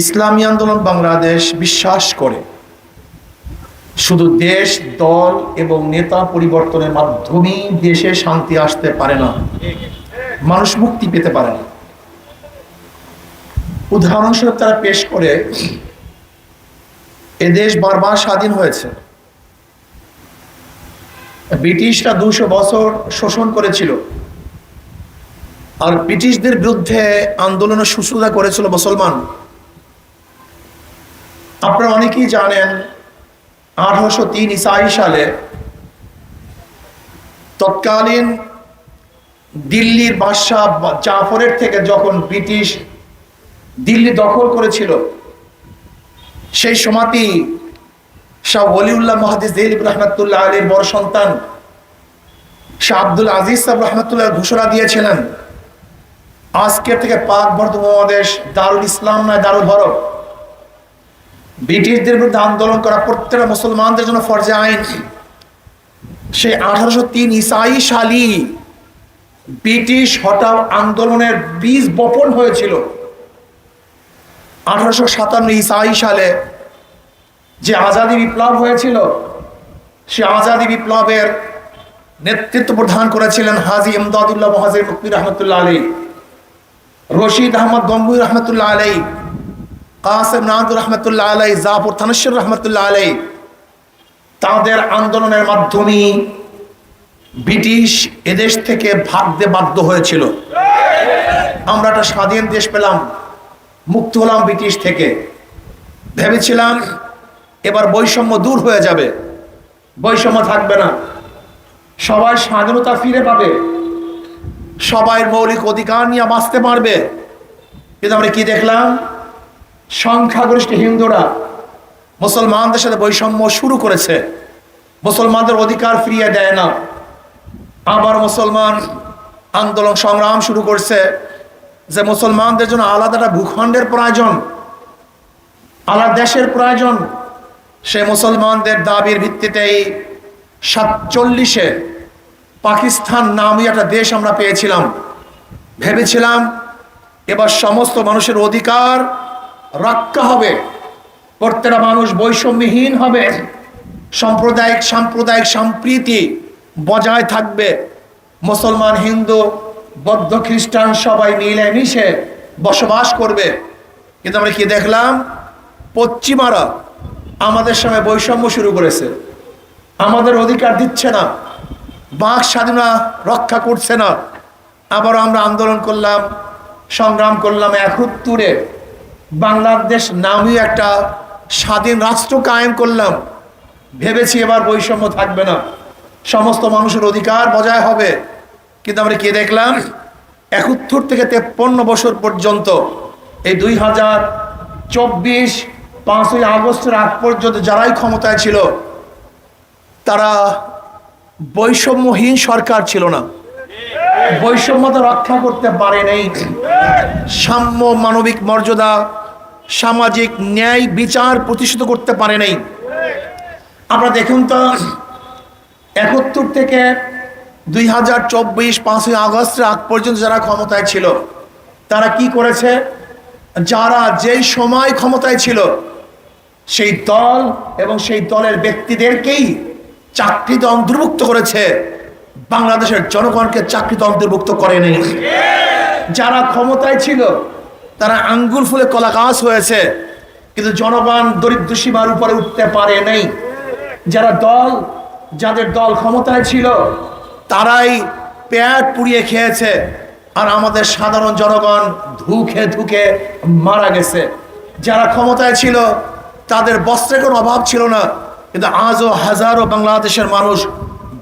ইসলামী আন্দোলন বাংলাদেশ বিশ্বাস করে শুধু দেশ, দল এবং নেতা পরিবর্তনের মাধ্যমেই দেশে শান্তি আসতে পারে না, মানুষ মুক্তি পেতে পারে না। উদাহরণস্বরূপ তারা পেশ করে, এদেশ বারবার স্বাধীন হয়েছে, ব্রিটিশরা 200 বছর শোষণ করেছিল, আর ব্রিটিশদের বিরুদ্ধে আন্দোলনের সূচনা করেছিল মুসলমান। আপনারা অনেকেই জানেন 1803 ঈসাই সালে তৎকালীন দিল্লির বাদশাহ জাফরের থেকে যখন ব্রিটিশ দিল্লি দখল করেছিল, সেই সময়তেই শাহ ওলিউল্লাহ মুহাদ্দিস দেহলভী রহমাতুল্লাহ আলাইহির বড় সন্তান শাহ আব্দুল আজিজ সাহেব রহমাতুল্লাহ ঘোষণা দিয়েছিলেন, আজকের থেকে পাক ভারত উপমহাদেশ দারুল ইসলাম নয়, দারুল হরব। ব্রিটিশদের বিরুদ্ধে আন্দোলন করা প্রত্যেকটা মুসলমানদের জন্য ফরজে আইন। সেই 1803 ঈসাই সালই ব্রিটিশ হটাও আন্দোলনের বীজ বপন হয়েছিল। 1857 ঈসাই সালে যে আজাদি বিপ্লব হয়েছিল, সে আজাদি বিপ্লবের নেতৃত্ব প্রদান করেছিলেন হাজী ইমদাদুল্লাহ মুহাজির মুকবির রহমতুল্লাহ আলাইহি, রশিদ আহমদ গঙ্গুই রহমতুল্লাহ আলাইহি, কাসেম নাদুর রহমতুল্লাহ আলাইহি, জাফর তানসির রহমতুল্লাহ আলাইহি। তাদের আন্দোলনের মাধ্যমে ব্রিটিশ এদেশ থেকে ভাগতে বাধ্য হয়েছিল। আমরা একটা স্বাধীন দেশ পেলাম, মুক্ত হলাম ব্রিটিশ থেকে। ভেবেছিলাম এবার বৈষম্য দূর হয়ে যাবে, বৈষম্য থাকবে না, সবাই স্বাধীনতা ফিরে পাবে, সবাই মৌলিক অধিকার নিয়ে বাঁচতে পারবে। কিন্তু আমরা কি দেখলাম? সংখ্যাগরিষ্ঠ হিন্দুরা মুসলমানদের সাথে বৈষম্য শুরু করেছে, মুসলমানদের অধিকার ফিরিয়ে দেয় না। আবার মুসলমান আন্দোলন সংগ্রাম শুরু করছে যে মুসলমানদের জন্য আলাদা একটা ভূখণ্ডের প্রয়োজন, আলাদা দেশের প্রয়োজন। সে মুসলমানদের দাবির ভিত্তিতেই 47-এ পাকিস্তান নামে একটা দেশ আমরা পেয়েছিলাম। ভেবেছিলাম এবার সমস্ত মানুষের অধিকার রক্ষা হবে, প্রত্যেকটা মানুষ বৈষম্যহীন হবে, সাম্প্রদায়িক সম্প্রীতি বজায় থাকবে, মুসলমান, হিন্দু, বৌদ্ধ, খ্রিস্টান সবাই মিলেমিশে বসবাস করবে। কিন্তু আমরা কি দেখলাম? পশ্চিমারা আমাদের সামনে বৈষম্য শুরু করেছে, আমাদের অধিকার দিচ্ছে না, বাক স্বাধীনতা রক্ষা করছে না। আবার আমরা আন্দোলন করলাম, সংগ্রাম করলাম, 71-এ বাংলাদেশ নামীয় একটা স্বাধীন রাষ্ট্র কায়েম করলাম। ভেবেছি এবার বৈষম্য থাকবে না, সমস্ত মানুষের অধিকার বজায় হবে। কিন্তু আমরা কি দেখলাম? 71 থেকে 53 বছর পর্যন্ত, এই 2024 5ই আগস্টের আগ পর্যন্ত যারাই ক্ষমতায় ছিল, তারা বৈষম্যহীন সরকার ছিল না, বৈষম্যতা রক্ষা করতে পারে নাই। সাম্য, মানবিক মর্যাদা, সামাজিক ন্যায় বিচার প্রতিষ্ঠিত করতে পারে নাই। আমরা দেখুন তো, 71 থেকে 2024 5ই আগস্টের আগ পর্যন্ত যারা ক্ষমতায় ছিল, তারা কি করেছে? যারা যেই সময় ক্ষমতায় ছিল, সেই দল এবং সেই দলের ব্যক্তিদেরকেই চাকরিতে অন্তর্ভুক্ত করেছে, বাংলাদেশের জনগণকে চাকরিতে অন্তর্ভুক্ত করে নেই। যারা ক্ষমতায় ছিল তারা আঙ্গুল ফুলে কলা গাছ হয়েছে, কিন্তু জনগণ দরিদ্র সীমার উপরে উঠতে পারে নাই। যাদের দল ক্ষমতায় ছিল তারাই পেট পুড়িয়ে খেয়েছে, আর আমাদের সাধারণ জনগণ ধুকে ধুকে মারা গেছে। যারা ক্ষমতায় ছিল তাদের বস্ত্রের কোনো অভাব ছিল না, কিন্তু আজও হাজারো বাংলাদেশের মানুষ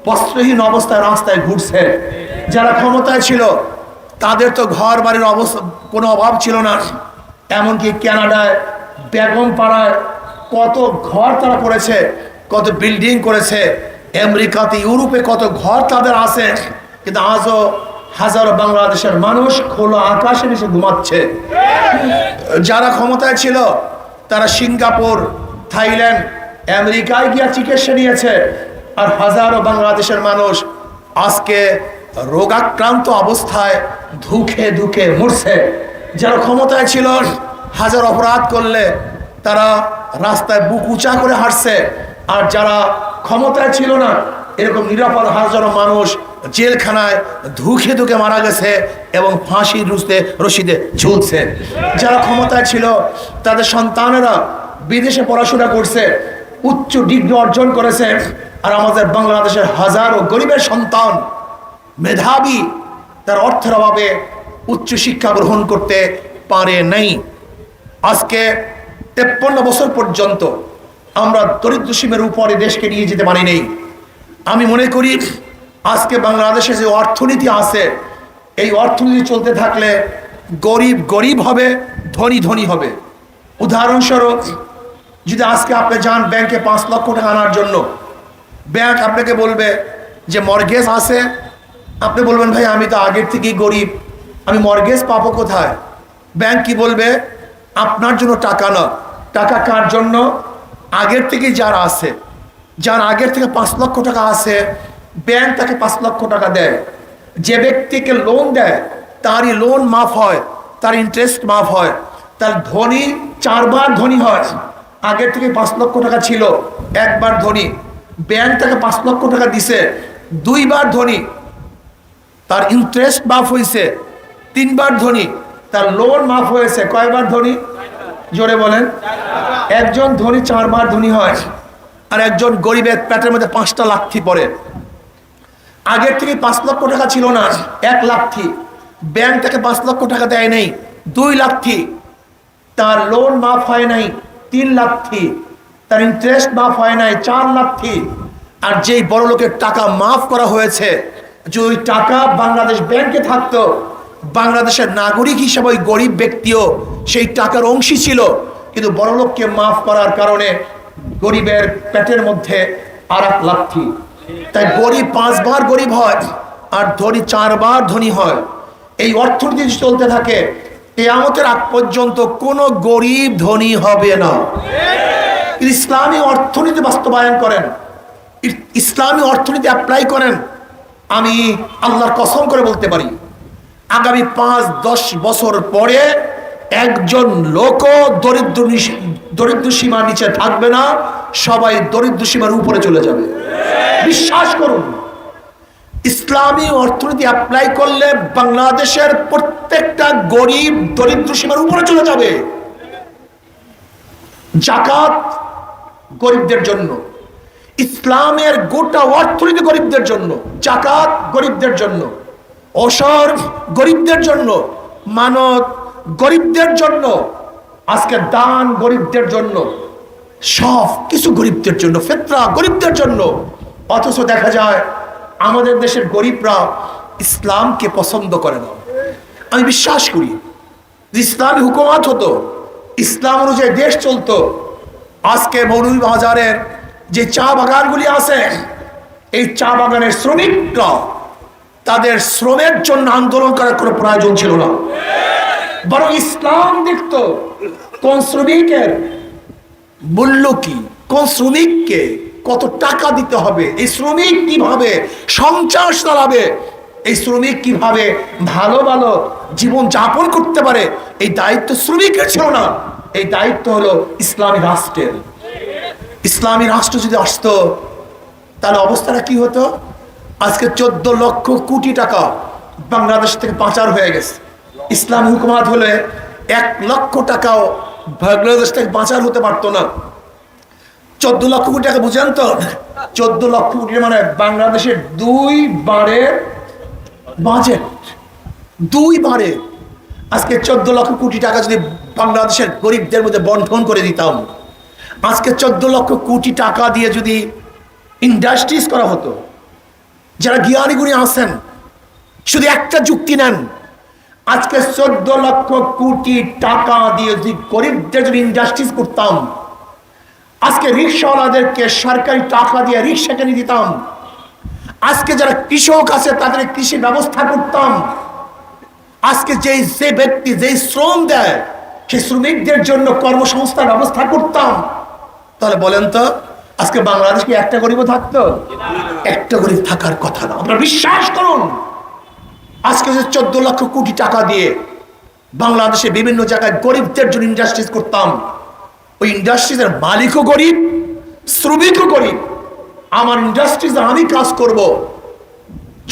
বস্ত্রহীন অবস্থায় রাস্তায় ঘুরছে। যারা ক্ষমতায় ছিল তাদের তো ঘর বাড়ির কোনো অভাব ছিল না, এমনকি কানাডায়, বেগম পাড়ায় কত ঘর তারা করেছে, কত বিল্ডিং করেছে, আমেরিকাতে, ইউরোপে কত ঘর তাদের আছে। কিন্তু আজও হাজারো বাংলাদেশের মানুষ খোলা আকাশে এসে ঘুমাচ্ছে। যারা ক্ষমতায় ছিল তারা সিঙ্গাপুর, থাইল্যান্ড, আমেরিকায় গিয়ে চিকিৎসা নিয়েছে, আর হাজারো বাংলাদেশের মানুষ আজকে রোগাক্রান্ত অবস্থায় ধুকে ধুকে মরছে। যারা ক্ষমতায় ছিল হাজার অপরাধ করলে তারা রাস্তায় বুক উঁচা করে হাঁটছে, আর যারা ক্ষমতায় ছিল না এরকম নিরাপদ হাজারো মানুষ জেলখানায় ধুকে ধুকে মারা গেছে এবং ফাঁসির রশিদে ঝুলছে। যারা ক্ষমতায় ছিল তাদের সন্তানেরা বিদেশে পড়াশোনা করছে, উচ্চ ডিগ্রি অর্জন করেছে, আর আমাদের বাংলাদেশের হাজারো গরিবের সন্তান মেধাবী তার অর্থের অভাবে উচ্চ শিক্ষা গ্রহণ করতে পারে নাই। আজকে 53 বছর পর্যন্ত আমরা দরিদ্র সীমার উপরে দেশকে নিয়ে যেতে পারি নাই। আমি মনে করি আজকে বাংলাদেশে যে অর্থনীতি আছে, এই অর্থনীতি চলতে থাকলে গরিব গরিব হবে, ধনী ধনী হবে। উদাহরণস্বরূপ, যদি আজকে আপনি যান ব্যাংকে 5 লক্ষ টাকা আনার জন্য, ব্যাংক আপনাকে বলবে যে মর্গেজ আছে। আপনি বলবেন ভাই আমি তো আগের থেকেই গরিব, আমি মর্গেজ পাবো কোথায়? ব্যাংক কি বলবে? আপনার জন্য টাকা না, টাকা কার জন্য? আগের থেকে যারা আছে, যার আগের থেকে 5 লক্ষ টাকা আছে, ব্যাংক তাকে 5 লক্ষ টাকা দেয়। যে ব্যক্তিকে লোন দেয় তারই লোন মাফ হয়, তার ইন্টারেস্ট মাফ হয়। তার ধনী 4 বার ধনী হয়। আগের থেকে 5 লক্ষ টাকা ছিল, 1 বার ধনী। ব্যাংক তাকে 5 লক্ষ টাকা দিছে, 2 বার ধনী। তার ইন্টারেস্ট মাফ হয়েছে, 3 বার ধনী। তার লোন মাফ হয়েছে, কয়বার ধনী? জোরে বলেন। একজন ধনী 4 বার ধনী হয়, আর একজন গরিবের পেটের মধ্যে 5টা লাথি পড়ে। আগের থেকে 5 লক্ষ টাকা ছিল না, 1 লাথি। ব্যাংক তাকে 5 লক্ষ টাকা দেয় নাই, 2 লাথি। তার লোন মাফ হয় নাই, 3 লাথি। তার ইন্টারেস্ট মাফ হয় নাই, 4 লাথি। আর যেই বড় লোকের টাকা মাফ করা হয়েছে, যে ওই টাকা বাংলাদেশ ব্যাংকে থাকতো, বাংলাদেশের নাগরিক হিসেবে ওই গরিব ব্যক্তিও সেই টাকার অংশী ছিল, কিন্তু বড় লোককে মাফ করার কারণে গরিবের পেটের মধ্যে আর 1 লাথি। তাই গরিব 5 বার গরিব হয়, আর ধনী 4 বার ধনী হয়। এই অর্থনীতি চলতে থাকে, কিয়ামতের আগ পর্যন্ত কোনো গরিব ধনী হবে না। ইসলামী অর্থনীতি বাস্তবায়ন করেন, ইসলামী অর্থনীতি অ্যাপ্লাই করেন। আমি আল্লাহর কসম করে বলতে পারি, আগামী 5-10 বছর পরে একজন লোকও দরিদ্র সীমার নিচে থাকবে না, সবাই দরিদ্র সীমার উপরে চলে যাবে। বিশ্বাস করুন, ইসলামী অর্থনীতি অ্যাপ্লাই করলে বাংলাদেশের প্রত্যেকটা গরিব দরিদ্র সীমার উপরে চলে যাবে। যাকাত গরিবদের জন্য, ইসলামের গোটা অর্থনীতি গরিবদের জন্য। যাকাত গরিবদের জন্য, ওসর গরিবদের জন্য, মানত গরিবদের জন্য, আজকে দান গরিবদের জন্য, সব কিছু গরিবদের জন্য, ফিতরা গরিবদের জন্য। অথচ দেখা যায় আমাদের দেশের গরিবরা ইসলামকে পছন্দ করে না। আমি বিশ্বাস করি যে ইসলামী হুকুমত হতো, ইসলাম অনুযায়ী দেশ চলতো, আজকে মৌলভীবাজারের যে চা বাগানগুলি আছে, এই চা বাগানের শ্রমিকরা তাদের শ্রমের জন্য আন্দোলন করার কোনো প্রয়োজন ছিল না, বরং ইসলাম দেখতো কোন শ্রমিকের মূল্য কি, কোন শ্রমিককে কত টাকা দিতে হবে, এই শ্রমিক কিভাবে সংসার চালাবে, এই শ্রমিক কিভাবে ভালো ভালো জীবন যাপন করতে পারে, এই দায়িত্ব শ্রমিকের ছিল না, এই দায়িত্ব হলো ইসলামী রাষ্ট্রের। ইসলামী রাষ্ট্র যদি আসতো তাহলে অবস্থাটা কি হতো? আজকে 14 লক্ষ কোটি টাকা বাংলাদেশ থেকে পাচার হয়ে গেছে। ইসলামী হুকুমত হলে 1 লক্ষ টাকাও বাংলাদেশ থেকে পাচার হতে পারতো না। 14 লক্ষ কোটি টাকা বুঝেন তো? 14 লক্ষ কোটি মানে বাংলাদেশের 2 বারের বাজেট, 2 বারে। আজকে 14 লক্ষ কোটি টাকা যদি বাংলাদেশের গরিবদের মধ্যে বন্টন করে দিতাম, আজকে 14 লক্ষ কোটি টাকা দিয়ে যদি ইন্ডাস্ট্রিজ করা হতো, যারা জ্ঞানী গুণী আছেন শুধু একটা যুক্তি নেন, আজকে 14 লক্ষ কোটি টাকা দিয়ে যদি গরিবদের যদি ইন্ডাস্ট্রিজ করতাম, আজকে রিক্সাওয়ালাদেরকে সরকারি টাকা দিয়ে রিক্সা কিনে দিতাম, আজকে যারা কৃষক আছে তাদের কৃষি ব্যবস্থা করতাম, আজকে যে ব্যক্তি যেই শ্রম দেয় সেই শ্রমিকদের জন্য কর্মসংস্থান ব্যবস্থা করতাম, তাহলে বলেন তো আজকে বাংলাদেশ কি একটা গরিব থাকতো? একটা গরিব থাকার কথা না। আপনারা বিশ্বাস করুন, আজকে যে 14 লক্ষ কোটি টাকা দিয়ে বাংলাদেশে বিভিন্ন জায়গায় গরিবদের জন্য ইন্ডাস্ট্রিজ করতাম। ওই ইন্ডাস্ট্রিজের মালিকও গরিব, শ্রমিকও গরিব। আমার ইন্ডাস্ট্রিজে আমি কাজ করব,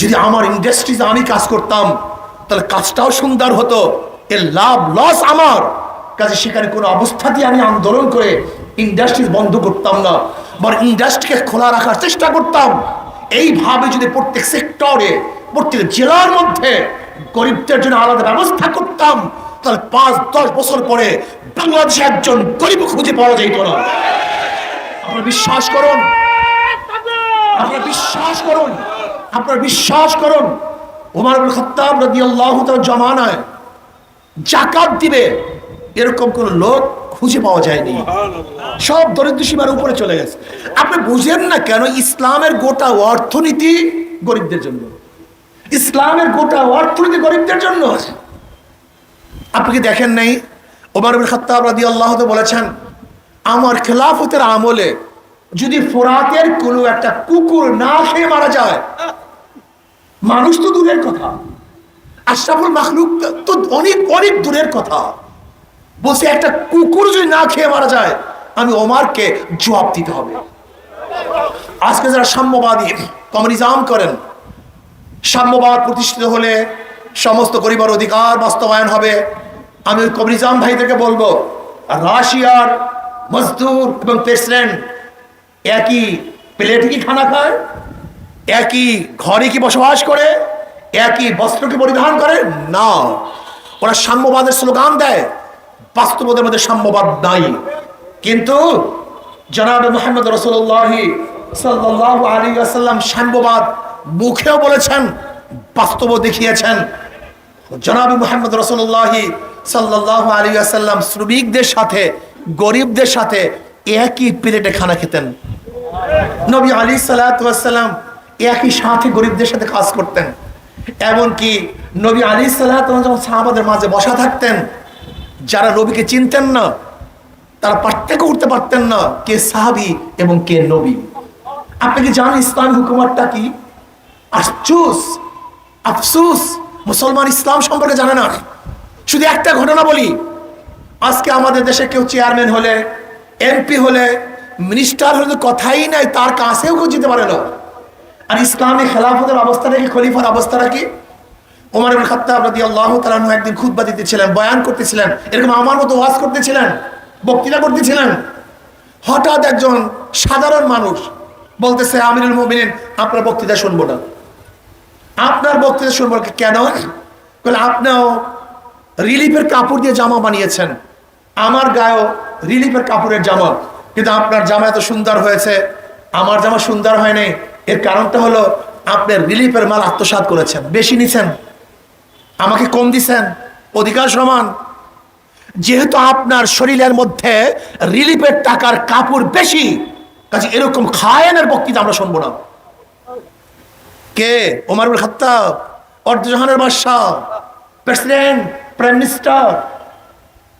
যদি আমার ইন্ডাস্ট্রিজে আমি কাজ করতাম তাহলে কাজটাও সুন্দর হতো, এর লাভ লস আমার কাজে। সেখানে কোনো অবস্থাতেই আমি আন্দোলন করে ইন্ডাস্ট্রিজ বন্ধ করতাম না, বরং ইন্ডাস্ট্রিকে খোলা রাখার চেষ্টা করতাম। এইভাবে যদি প্রত্যেক সেক্টরে, প্রত্যেক জেলার মধ্যে গরিবদের জন্য আলাদা ব্যবস্থা করতাম, তাহলে 5-10 বছর পরে বাংলাদেশে একজন গরিব খুঁজে পাওয়া যেত না। আপনারা বিশ্বাস করুন, আপনারা বিশ্বাস করুন, আপনারা বিশ্বাস করুন। ওমর ইবনে খাত্তাব রাদিয়াল্লাহু তাআলা জামানায় যাকাত দিবে এরকম কোন লোক খুঁজে পাওয়া যায়নি। সব দরিদ্র সীমার উপরে চলে গেছে। আপনি বুঝেন না কেন ইসলামের গোটা অর্থনীতি গরিবদের জন্য, ইসলামের গোটা অর্থনীতি গরিবদের জন্য। আপনি কি দেখেন নাই ওমর ইবনে খাত্তাব রাদিয়াল্লাহু তাআলা বলেছেন, আমার খেলাফতের আমলে যদি ফোরাতের কোনো একটা কুকুর না খেয়ে মারা যায়, মানুষ তো দূরের কথা, আশরাফুল মাখলুক তো অনেক অনেক দূরের কথা, বলছে একটা কুকুর যদি না খেয়ে মারা যায় আমি ওমরকে জবাব দিতে হবে। আজকে যারা সাম্যবাদী কমিউনিজম করেন, সাম্যবাদ প্রতিষ্ঠিত হলে সমস্ত গরিবের অধিকার বাস্তবায়ন হবে, আমি ওই কমিউনিজম ভাইদেরকে বলবো, রাশিয়ার মজদুর এবং প্রেসিডেন্ট একই প্লেটে কি খানা খায়, একই ঘরে কি বসবাস করে, একই বস্ত্র কি পরিধান করে? না, ওরা সাম্যবাদের স্লোগান দেয়, বাস্তবতার মধ্যে সাম্যবাদ নাই। কিন্তু জনাবে মুহাম্মদ রাসূলুল্লাহ সাল্লাল্লাহু আলাইহি ওয়াসাল্লাম সাম্যবাদ মুখেও বলেছেন, বাস্তবও দেখিয়েছেন। জনাবে মুহাম্মদ রাসূলুল্লাহ সাল্লাল্লাহু আলাইহি ওয়াসাল্লাম শ্রমিকদের সাথে গরিবদের সাথে একই প্লেটে খানা খেতেন। নবী আলাইহিস সালাতু ওয়াস সালাম একই সাথে গরিবদের সাথে কাজ করতেন। এমনকি নবী আলাইহিস সালাতু ওয়াস সালাম সাহাবাদের মাঝে বসা থাকতেন, যারা নবীকে চিনতেন না তারা পার্থক্য করতে পারতেন না কে সাহাবী এবং কে নবী। আপনি কি জানেন ইসলামী হুকুমতটা কি? আফসোস, আফসোস মুসলমান ইসলাম সম্পর্কে জানে না। শুধু একটা ঘটনা বলি, আজকে আমাদের দেশে কেউ চেয়ারম্যান হলে, এমপি হলে, মিনিস্টার হলে কথাই নাই, তার কাছেও কেউ যেতে পারে না। আর ইসলামী খেলাফতের অবস্থাটা কি, খলিফার অবস্থাটা কি? ওমর ইবনে খাত্তাব রাদিয়াল্লাহু তাআলা আনহু একদিন খুতবা দিতেছিলেন, বয়ান করতেছিলেন, এরকম আমার মতো ওয়াজ করতেছিলেন, বক্তৃতা করতেছিলেন। হঠাৎ একজন সাধারণ মানুষ বলতেছে, আমিরুল মুমিনিন আপনার বক্তৃতা শুনবো না। আপনার বক্তৃতা শুনবো না কেন? বলে আপনিও রিলিফের কাপড় দিয়ে জামা বানিয়েছেন, আমার গায়েও রিলিফের কাপড়ের জামা, কিন্তু আপনার জামা এত সুন্দর হয়েছে, আমার জামা সুন্দর হয় নাই। এর কারণটা হলো আপনি রিলিফের মাল আত্মসাৎ করেছেন, বেশি নিছেন, আমাকে কম দিছেন, অধিকার সমান। যেহেতু আপনার শরীরের মধ্যে রিলিফের টাকার কাপড় বেশি, কাজে এরকম খায়েনের বক্তৃতা আমরা শুনবো না। কে? ওমর ইবনে খাত্তাব, অর্ধজাহানের বাদশাহ, প্রেসিডেন্ট, প্রাইম মিনিস্টার,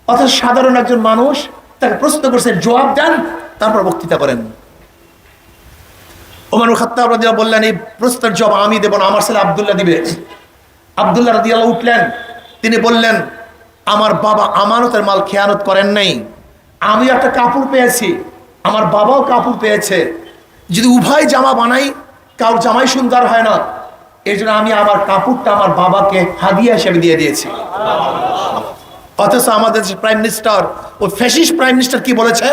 অর্থাৎ সাধারণ একজন মানুষ তাকে প্রশ্ন করছে, জবাব দেন, তারপর বক্তৃতা করেন। ওমর ইবনে খাত্তাব রাদিয়াল্লাহু বললেন, এই প্রশ্নের জবাব আমি দেব না, আমার ছেলে আব্দুল্লাহ দিবে। আব্দুল্লাহ রাদিয়াল্লাহু উঠলেন, তিনি বললেন, আমার বাবা আমানতের মাল খেয়ানত করেন নাই, আমি একটা কাপড় পেয়েছি, আমার বাবাও কাপড় পেয়েছে, যদি উভয় জামা বানাই কারোর জামাই সুন্দর হয় না, এর জন্য আমি আমার কাপড়টা আমার বাবাকে হাদিয়া হিসেবে দিয়ে দিয়েছি। অথচ আমাদের প্রাইম মিনিস্টার, ওই ফ্যাসিস্ট প্রাইম মিনিস্টার কি বলেছে?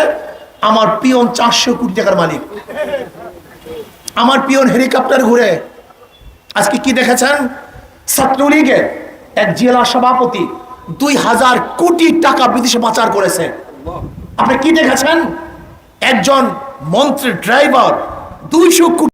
আমার পিয়ন 400 কোটি টাকার মালিক, আমার পিয়ন হেলিকপ্টার ঘুরে। আজকে কি দেখেছেন? ছাত্রলীগের এক জেলা সভাপতি 2000 কোটি টাকা বিদেশে পাচার করেছে। আপনি কি দেখেছেন? একজন মন্ত্রীর ড্রাইভার 200 কোটি